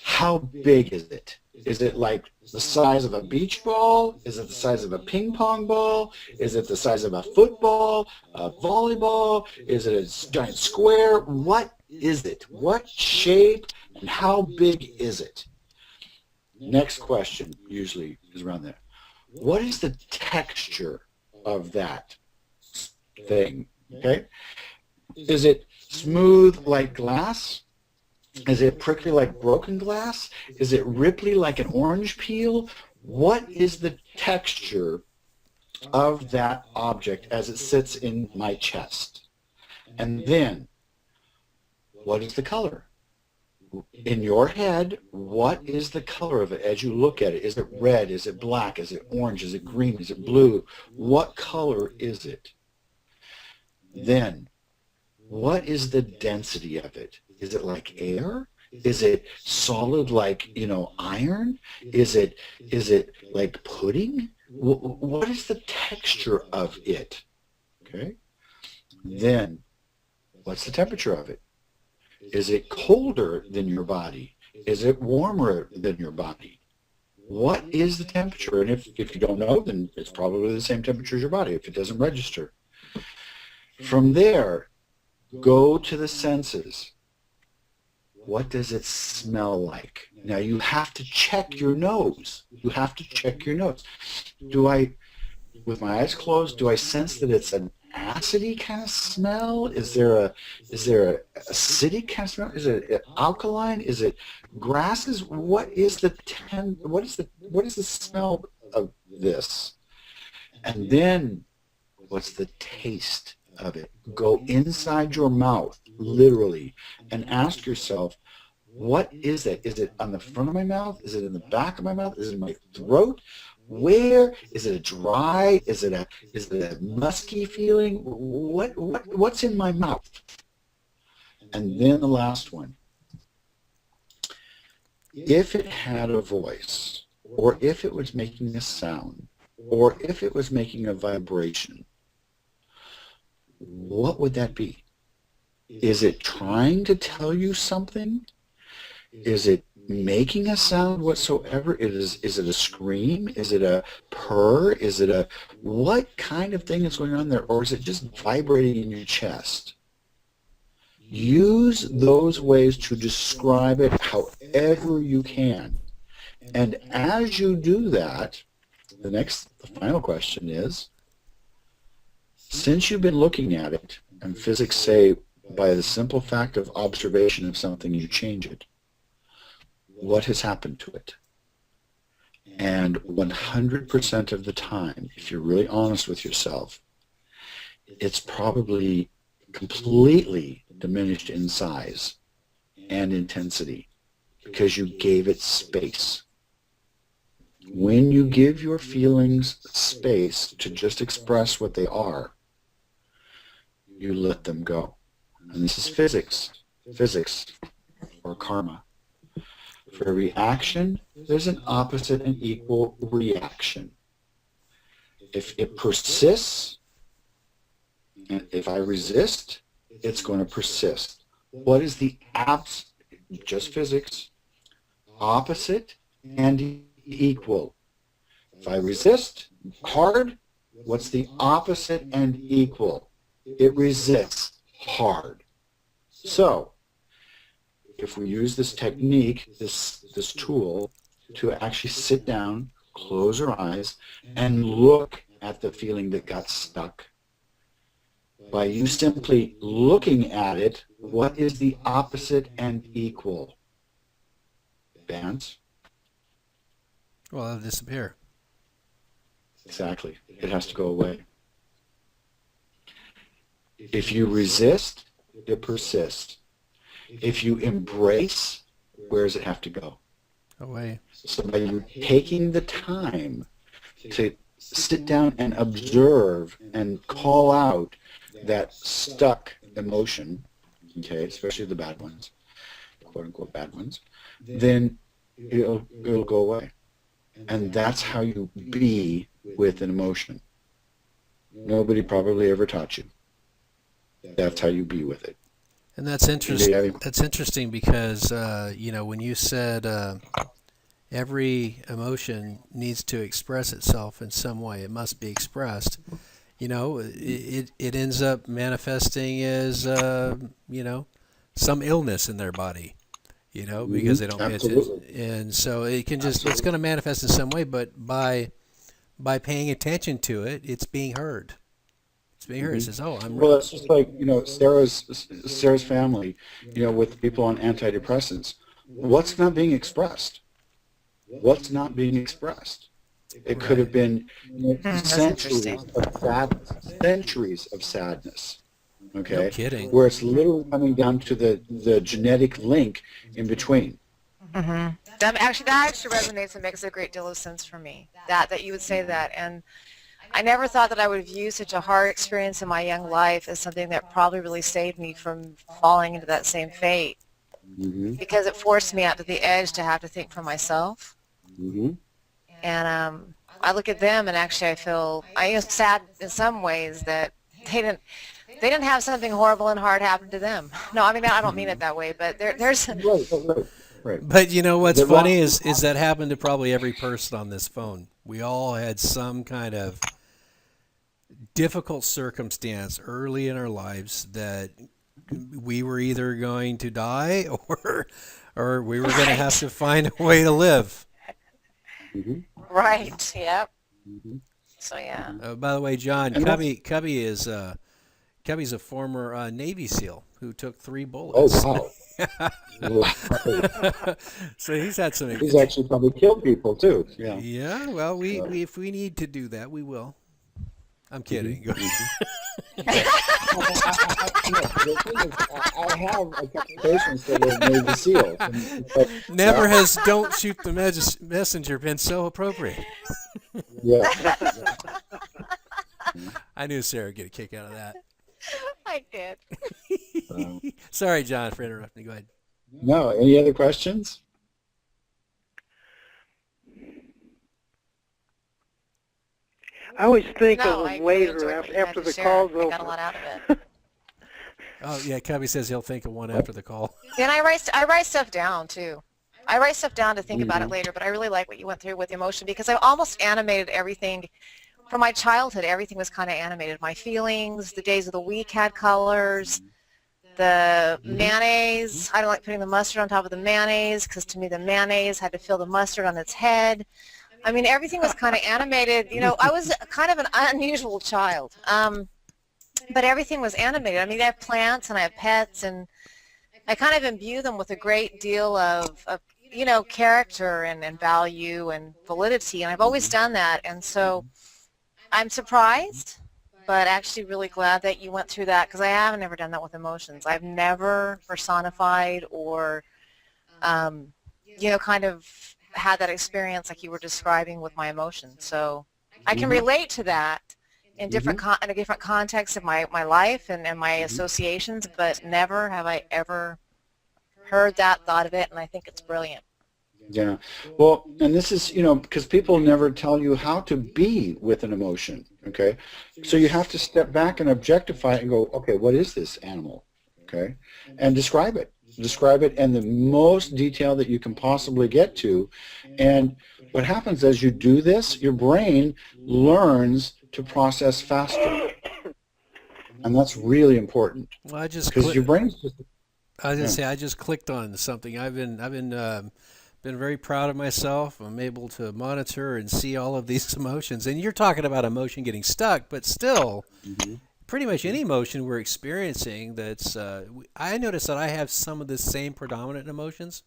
How big is it? Is it like the size of a beach ball? Is it the size of a ping pong ball? Is it the size of a football, a volleyball? Is it a giant square? What is it? What shape and how big is it? Next question usually is around that. What is the texture of that thing? Okay? Is it smooth like glass? Is it prickly like broken glass? Is it ripply like an orange peel? What is the texture of that object as it sits in my chest? And then, what is the color? In your head, what is the color of it as you look at it? Is it red? Is it black? Is it orange? Is it green? Is it blue? What color is it? Then, what is the density of it? Is it like air? Is it solid like, iron? Is it like pudding? What is the texture of it? Okay. Then, what's the temperature of it? Is it colder than your body? Is it warmer than your body? What is the temperature? And if you don't know, then it's probably the same temperature as your body if it doesn't register. From there, go to the senses. What does it smell like? Now you have to check your nose. You have to check your nose. Do I, with my eyes closed, do I sense that it's an acidy kind of smell? Is there a acidic kind of smell? Is it alkaline? Is it grasses? What is the smell of this? And then what's the taste of it? Go inside your mouth, literally, and ask yourself, what is it? Is it on the front of my mouth? Is it in the back of my mouth? Is it in my throat? Where is it? A dry? Is it a musky feeling? What's in my mouth? And then the last one. If it had a voice, or if it was making a sound, or if it was making a vibration, what would that be? Is it trying to tell you something? Is it making a sound whatsoever? Is it a scream? Is it a purr? Is it a, what kind of thing is going on there? Or is it just vibrating in your chest? Use those ways to describe it however you can. And as you do that, the final question is, since you've been looking at it, and physics say by the simple fact of observation of something you change it, what has happened to it? And 100% of the time, if you're really honest with yourself, it's probably completely diminished in size and intensity because you gave it space. When you give your feelings space to just express what they are, you let them go. And this is physics or karma. For every action, there's an opposite and equal reaction. If it persists, and if I resist, it's going to persist. What is the just physics, opposite and equal? If I resist hard, what's the opposite and equal? It resists hard. So, if we use this technique, this tool, to actually sit down, close our eyes, and look at the feeling that got stuck. By you simply looking at it, what is the opposite and equal? Vance? Well, it'll disappear. Exactly. It has to go away. If you resist, it persists. If you embrace, where does it have to go? Away. So by you taking the time to sit down and observe and call out that stuck emotion, okay, especially the bad ones, quote unquote bad ones, then it'll go away. And that's how you be with an emotion. Nobody probably ever taught you. That's how you be with it. And that's interesting. That's interesting because when you said every emotion needs to express itself in some way, it must be expressed. It ends up manifesting as some illness in their body. Because they don't pay attention, and so it's going to manifest in some way. But by paying attention to it, it's being heard. It's being heard. It says, "Oh, I'm." Well, it's just like Sarah's family, with people on antidepressants. What's not being expressed? What's not being expressed? It could have been centuries of sadness. Okay, no kidding. Where it's literally coming down to the genetic link in between. Mm-hmm. That actually resonates and makes a great deal of sense for me. That you would say that, and I never thought that I would view such a hard experience in my young life as something that probably really saved me from falling into that same fate, because it forced me out to the edge to have to think for myself. And I look at them, and actually I feel sad in some ways that they didn't have something horrible and hard happen to them. No, I mean I don't mean it that way, but there's right. right. But you know what's The wrong, funny is that happened to probably every person on this phone. We all had some kind of difficult circumstance early in our lives that we were either going to die or we were going to have Right. to find a way to live. hmm Right. Yep. hmm So yeah. By the way, John, and that's, Cubby's a former Navy SEAL who took 3 oh bullets. wow. Wow. So he's had some. He's actually probably killed people too. Yeah. Yeah, well, So, we if we need to do that, we will. I'm hmm kidding. hmm Yeah. No, the thing is, I have a couple of patients that are Navy SEALs. And it's like, Never yeah, has "Don't shoot the messenger" been so appropriate. yeah. I knew Sarah would get a kick out of that. I did. Um, Sorry, John, for interrupting. Go ahead. no, any other questions? I always think No, of I them really later enjoyed what you had after to the share. call's I got a over. lot out of it. Oh yeah, Cubby says he'll think of one after the call. And I write stuff down too. I write stuff down to think about it hmm later, but I really like what you went through with emotion because I almost animated everything from my childhood. Everything was kind of animated. My feelings, the days of the week had colors. The hmm mayonnaise, I don't like putting the mustard on top of the mayonnaise because to me the mayonnaise had to feel the mustard on its head. I mean, everything was kind of animated. You know, I was kind of an unusual child, but everything was animated. I mean, I have plants and I have pets, and I kind of imbue them with a great deal of you know, character and value and validity, and I've always hmm done that. And so I'm surprised, but actually really glad that you went through that because I have never done that with emotions. I've never personified or, you know, kind of had that experience like you were describing with my emotions. So I can hmm relate to that in hmm in a different context of my life and my hmm associations, but never have I ever heard that, thought of it, and I think it's brilliant. Yeah. Well, and this is, because people never tell you how to be with an emotion, okay? So you have to step back and objectify it and go, okay, what is this animal? Okay? And describe it. Describe it in the most detail that you can possibly get to. And what happens as you do this, your brain learns to process faster. And that's really important Well, I just because your brain's just, I was gonna yeah. say I just clicked on something. I've been very proud of myself. I'm able to monitor and see all of these emotions. And you're talking about emotion getting stuck, but still, hmm pretty much any emotion we're experiencing. I notice that I have some of the same predominant emotions.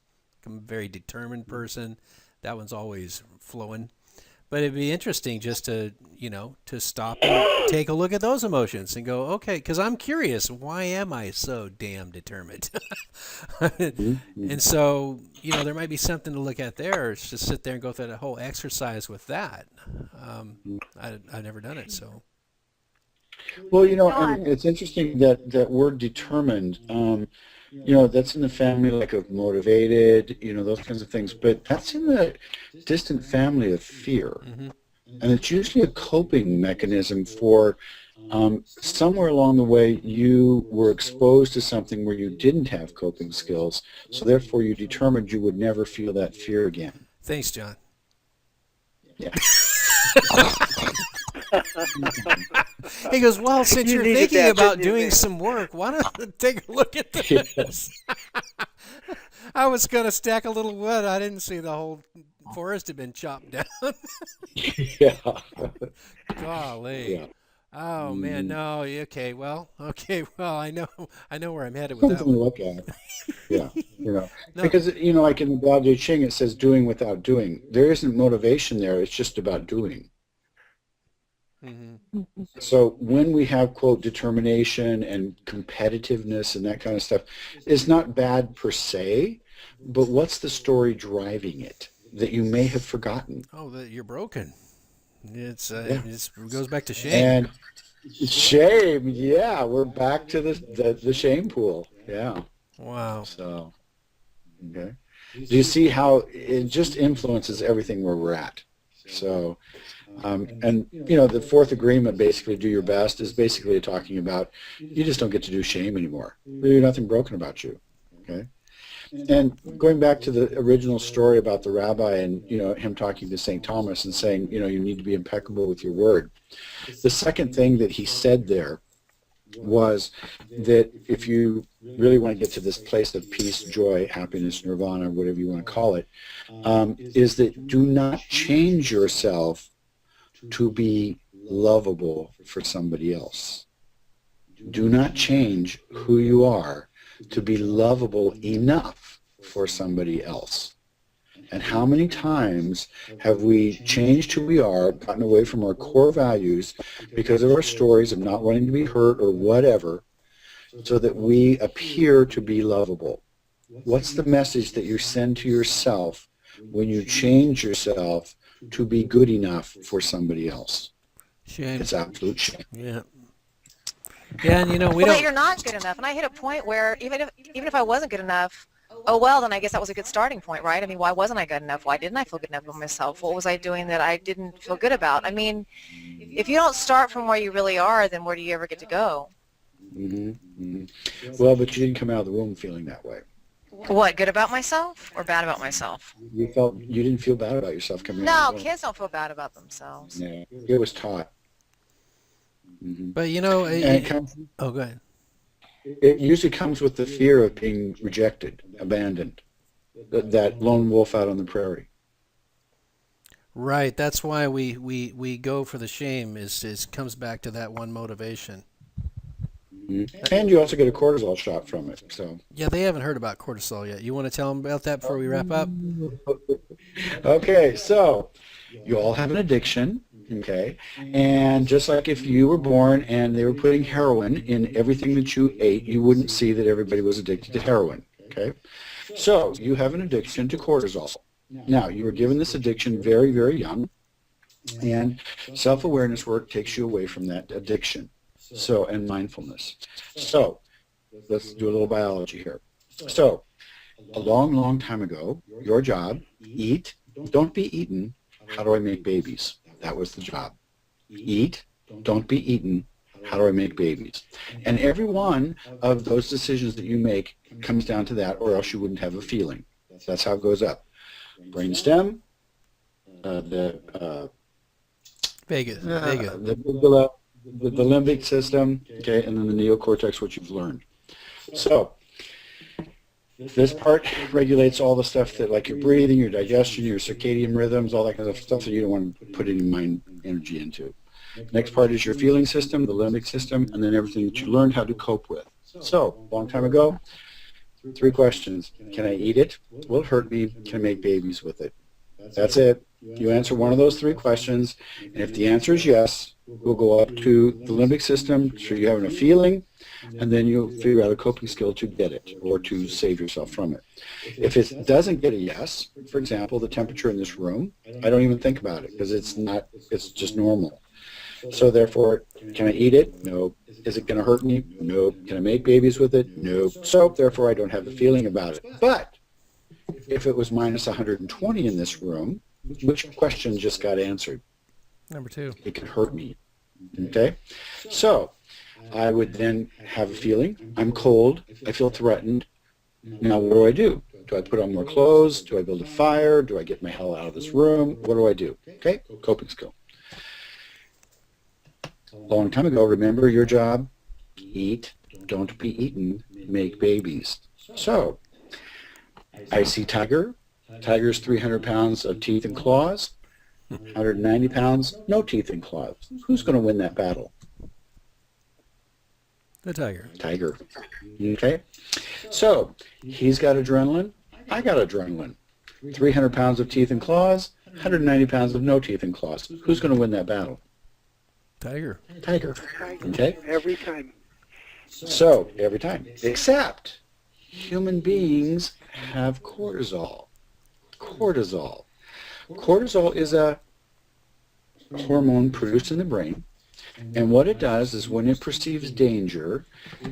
I'm a very determined person. That one's always flowing. But it'd be interesting just to stop and take a look at those emotions and go, okay, because I'm curious, why am I so damn determined? hmm And so, there might be something to look at there. It's just sit there and go through that whole exercise with that. I've never done it, so. Well, John, and it's interesting that word determined, that's in the family like of motivated, those kinds of things, but that's in the distant family of fear. Hmm. And it's usually a coping mechanism for somewhere along the way you were exposed to something where you didn't have coping skills, so therefore you determined you would never feel that fear again. Thanks, John. Yeah. He goes, well, since You you're needed thinking that, about didn't you, doing man? some work, why don't you take a look at this? I was going to stack a little wood. I didn't see the whole forest had been chopped down. Yeah. Golly. Yeah. Oh man, Mm, no. Okay, well, I know where I'm headed with that something to one. look at. Yeah. No. Because, like in the Tao Te Ching, it says doing without doing. There isn't motivation there. It's just about doing. Hmm. So when we have, quote, determination and competitiveness and that kind of stuff, it's not bad per se, but what's the story driving it that you may have forgotten? Oh, you're broken. Yeah. It goes back to shame. And shame, yeah, we're back to the shame pool. Yeah. Wow. So, okay. Do you see how it just influences everything where we're at? So, and the fourth agreement, basically, do your best, is basically talking about you just don't get to do shame anymore. There's nothing broken about you. Okay. And going back to the original story about the rabbi and, him talking to St. Thomas and saying, you need to be impeccable with your word. The second thing that he said there was that if you really want to get to this place of peace, joy, happiness, nirvana, whatever you want to call it, is that do not change yourself to be lovable for somebody else. Do not change who you are to be lovable enough for somebody else. And how many times have we changed who we are, gotten away from our core values because of our stories of not wanting to be hurt or whatever, so that we appear to be lovable? What's the message that you send to yourself when you change yourself to be good enough for somebody else? Shame. It's absolute shame. Yeah. Yeah, and we Well, that don't. you're not good enough. And I hit a point where even if I wasn't good enough, oh well, then I guess that was a good starting point, right? I mean, why wasn't I good enough? Why didn't I feel good enough about myself? What was I doing that I didn't feel good about? I mean, if you don't start from where you really are, then where do you ever get to go? Mm-hmm. Mm-hmm. Well, but you didn't come out of the womb feeling that way. What, good about myself or bad about myself? You didn't feel bad about yourself coming out No, of the womb. kids don't feel bad about themselves. Yeah, it was taught. Mm-hmm. But And it comes, oh, go ahead. it usually comes with the fear of being rejected, abandoned, that lone wolf out on the prairie. Right. That's why we go for the shame. Is comes back to that one motivation. Mm-hmm. And you also get a cortisol shot from it. So Yeah, they haven't heard about cortisol yet. You want to tell them about that before we wrap up? okay, so you all have an addiction. Okay, and just like if you were born and they were putting heroin in everything that you ate, you wouldn't see that everybody was addicted to heroin. Okay, so you have an addiction to cortisol. Now, you were given this addiction very, very young, and self-awareness work takes you away from that addiction. So, and mindfulness. So, let's do a little biology here. So, a long, long time ago, your job, eat, don't be eaten, how do I make babies? That was the job. Eat, don't be eaten, how do I make babies? And every one of those decisions that you make comes down to that, or else you wouldn't have a feeling. That's how it goes up. Brainstem, Vega. the limbic system, okay, and then the neocortex, what you've learned. So this part regulates all the stuff that, like your breathing, your digestion, your circadian rhythms, all that kind of stuff that you don't want to put any mind energy into. Next part is your feeling system, the limbic system, and then everything that you learned how to cope with. So, long time ago, 3 questions. Can I eat it? Will it hurt me? Can I make babies with it? That's it. You answer one of those 3 questions, and if the answer is yes, we'll go up to the limbic system, so you're having a feeling, and then you'll figure out a coping skill to get it or to save yourself from it. If it doesn't get a yes, for example, the temperature in this room, I don't even think about it because it's just normal. So therefore, can I eat it? No. Is it going to hurt me? No. Can I make babies with it? No. So therefore, I don't have the feeling about it. But if it was minus 120 in this room, which question just got answered? Number 2. It could hurt me. Okay? So I would then have a feeling. I'm cold. I feel threatened. Now what do? Do I put on more clothes? Do I build a fire? Do I get my hell out of this room? What do I do? Okay? Coping skill. Long time ago, remember your job? Eat. Don't be eaten. Make babies. So I see tiger. Tiger's 300 pounds of teeth and claws. 190 pounds, no teeth and claws. Who's going to win that battle? The tiger. Tiger. Okay? So, he's got adrenaline. I got adrenaline. 300 pounds of teeth and claws, 190 pounds of no teeth and claws. Who's going to win that battle? Tiger. Tiger. Okay? Every time. So, every time. Except, human beings have cortisol. Cortisol. Cortisol is a hormone produced in the brain, and what it does is when it perceives danger,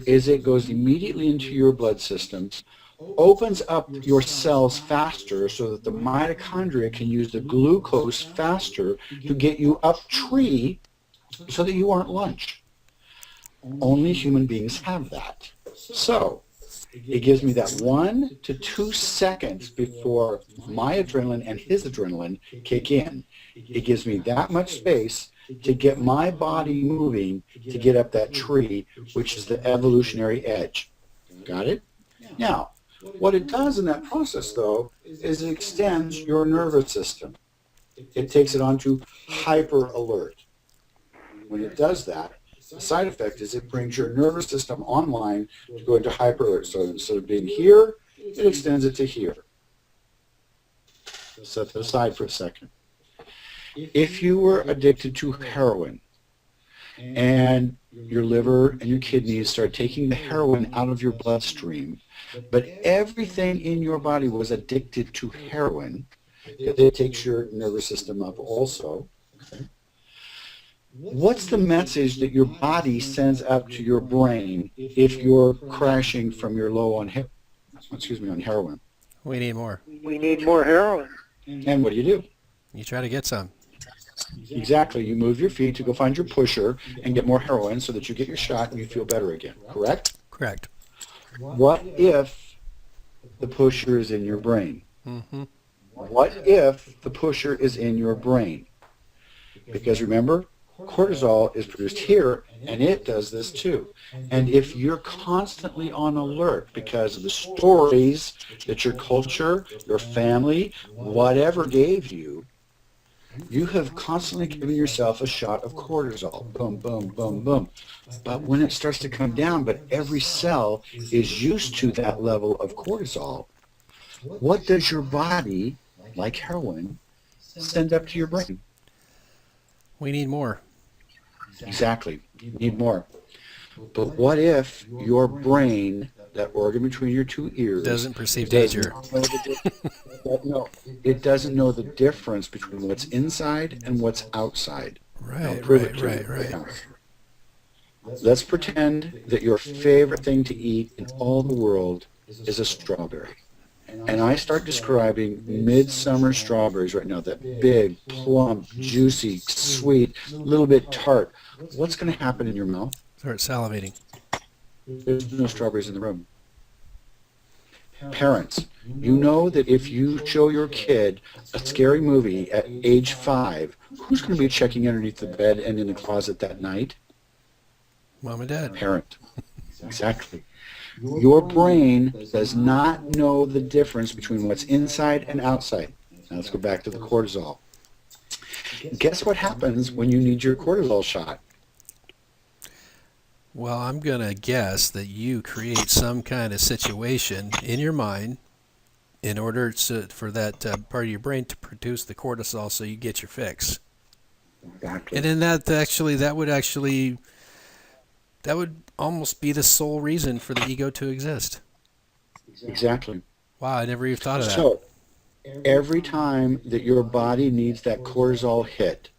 is it goes immediately into your blood system, opens up your cells faster so that the mitochondria can use the glucose faster to get you up tree so that you aren't lunch. Only human beings have that. So, It gives me that 1 to 2 seconds before my adrenaline and his adrenaline kick in. It gives me that much space to get my body moving to get up that tree, which is the evolutionary edge. Got it? Now, what it does in that process, though, is it extends your nervous system. It takes it onto hyper alert. When it does that, the side effect is it brings your nervous system online to go into hyper alert. So instead of being here, it extends it to here. Set that aside for a second. If you were addicted to heroin and your liver and your kidneys start taking the heroin out of your bloodstream, but everything in your body was addicted to heroin, it takes your nervous system up also. Okay. What's the message that your body sends up to your brain if you're crashing from your low on heroin? We need more. We need more heroin. And what do? You try to get some. Exactly. You move your feet to go find your pusher and get more heroin so that you get your shot and you feel better again. Correct? Correct. What if the pusher is in your brain? Mm-hmm. What if the pusher is in your brain? Because remember, cortisol is produced here, and it does this too. And if you're constantly on alert because of the stories that your culture, your family, whatever gave you, you have constantly given yourself a shot of cortisol. Boom, boom, boom, boom. But when it starts to come down, but every cell is used to that level of cortisol, what does your body, like heroin, send up to your brain? We need more. Exactly. You need more. But what if your brain, that organ between your two ears, Doesn't perceive danger. No, it doesn't know the difference between what's inside and what's outside. I'll Right, prove it to right. you. Let's pretend that your favorite thing to eat in all the world is a strawberry. And I start describing midsummer strawberries right now, that big, plump, juicy, sweet, a little bit tart. What's going to happen in your mouth? Start salivating. There's no strawberries in the room. Parents, you know that if you show your kid a scary movie at age 5, who's going to be checking underneath the bed and in the closet that night? Mom and Dad. Parent. Exactly. Your brain does not know the difference between what's inside and outside. Now let's go back to the cortisol. Guess what happens when you need your cortisol shot? Well, I'm going to guess that you create some kind of situation in your mind in order for that part of your brain to produce the cortisol so you get your fix. Exactly. And then that would almost be the sole reason for the ego to exist. Exactly. Wow, I never even thought of that. So, every time that your body needs that cortisol hit,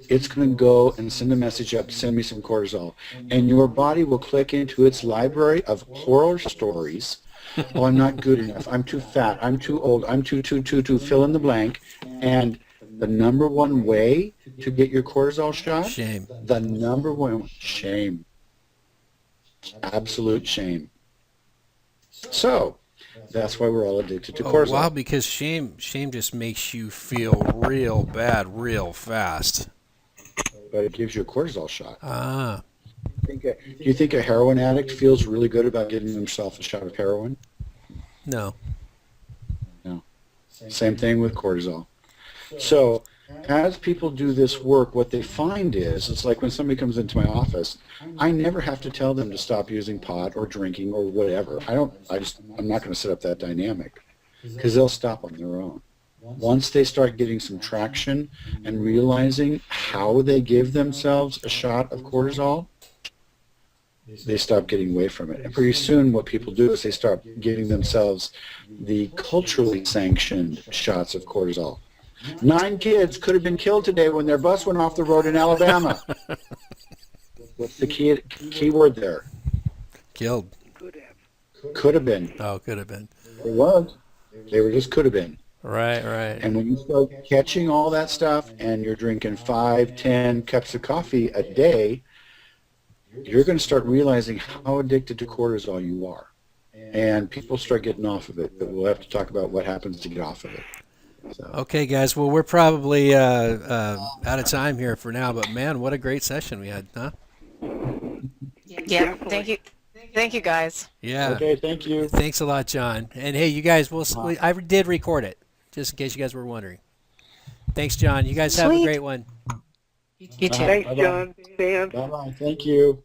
it's going to go and send a message up, send me some cortisol. And your body will click into its library of horror stories. Oh, I'm not good enough. I'm too fat. I'm too old. I'm too, fill in the blank. And the number one way to get your cortisol shot? Shame. The number one, shame. Absolute shame. So, that's why we're all addicted to cortisol. Wow, because shame just makes you feel real bad real fast. But it gives you a cortisol shot. Ah. Do you think a heroin addict feels really good about giving himself a shot of heroin? No. No. Same thing with cortisol. So as people do this work, what they find is, it's like when somebody comes into my office, I never have to tell them to stop using pot or drinking or whatever. I'm not going to set up that dynamic because they'll stop on their own. Once they start getting some traction and realizing how they give themselves a shot of cortisol, they stop getting away from it. And pretty soon what people do is they start giving themselves the culturally sanctioned shots of cortisol. 9 kids could have been killed today when their bus went off the road in Alabama. What's the key word there? Killed. Could have been. Oh, could have been. They weren't. They were just could have been. Right. And when you start catching all that stuff and you're drinking 5, 10 cups of coffee a day, you're going to start realizing how addicted to cortisol you are. and people start getting off of it. But we'll have to talk about what happens to get off of it. So, Okay, guys. Well, we're probably out of time here for now, but man, what a great session we had, huh? Yeah, thank you guys. Yeah. okay, thank you. Thanks a lot, John. And hey, you guys, I did record it, just in case you guys were wondering. Thanks, John. You guys have a Sweet. great one. You too. Thanks, Bye-bye. John. Dan. Bye-bye. Thank you.